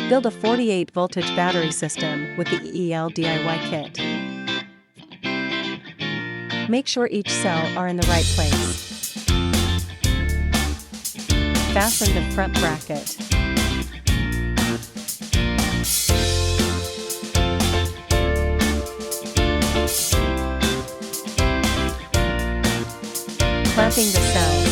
Build a 48 voltage battery system with the EEL DIY kit. Make sure each cell are in the right place. Fasten the front bracket. Clamping the cells.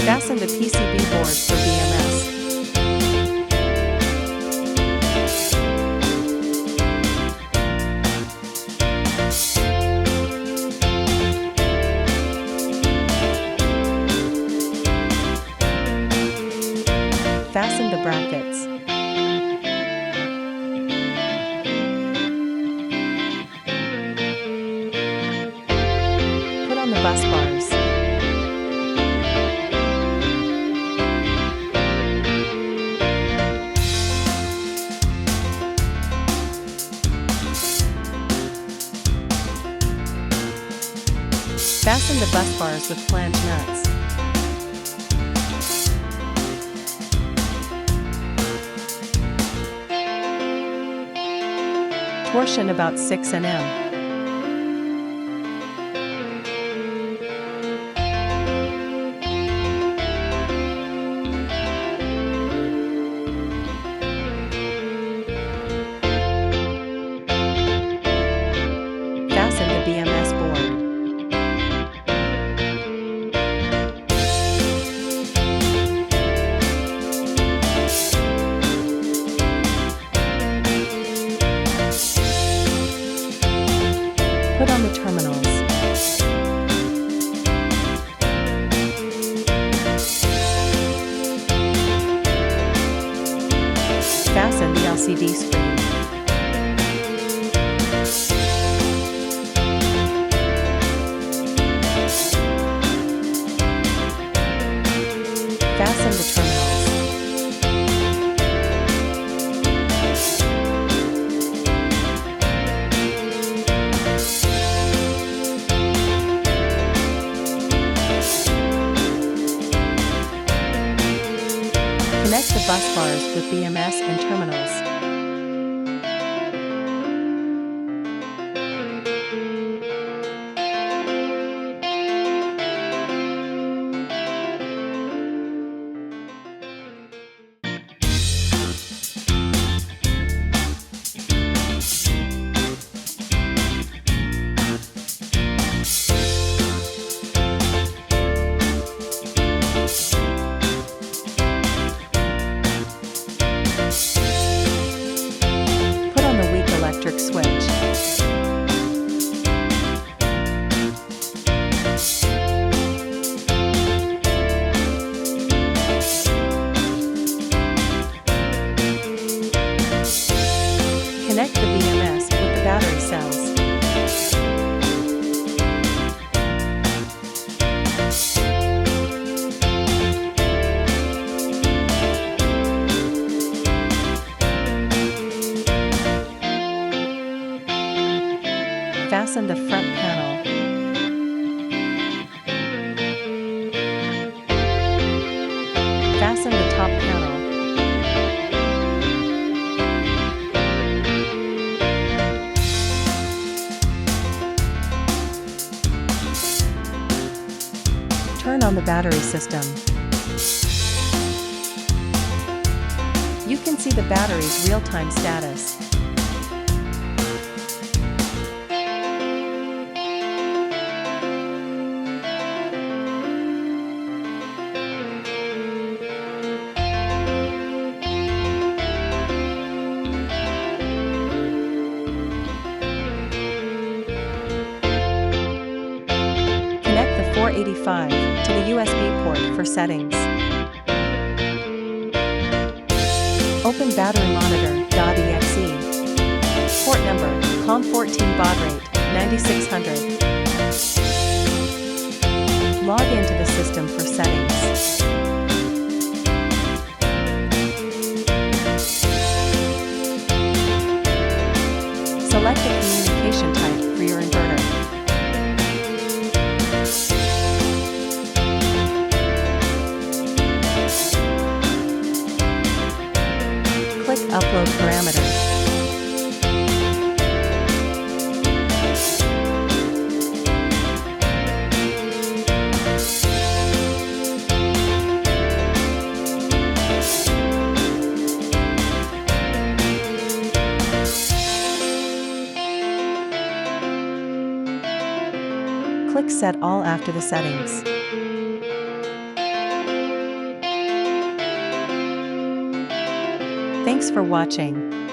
Fasten the PCB board for BMS. Fasten the brackets. Put on the bus bars. Fasten the bus bars with flange nuts. Torsion about 6 nm. Fasten the BMS board. Put on the terminals. Fasten the LCD screen. Fasten the terminals. Connect the bus bars with BMS and terminals. Electric switch. Connect the BMS with the battery cells. Fasten the front panel. Fasten the top panel. Turn on the battery system. You can see the battery's real-time status. Connect the 485 to the USB port for settings. Open battery monitor.exe. Port number, COM14 baud rate, 9600. Log into the system for settings. upload parameter. Click Set All after the settings. Thanks for watching.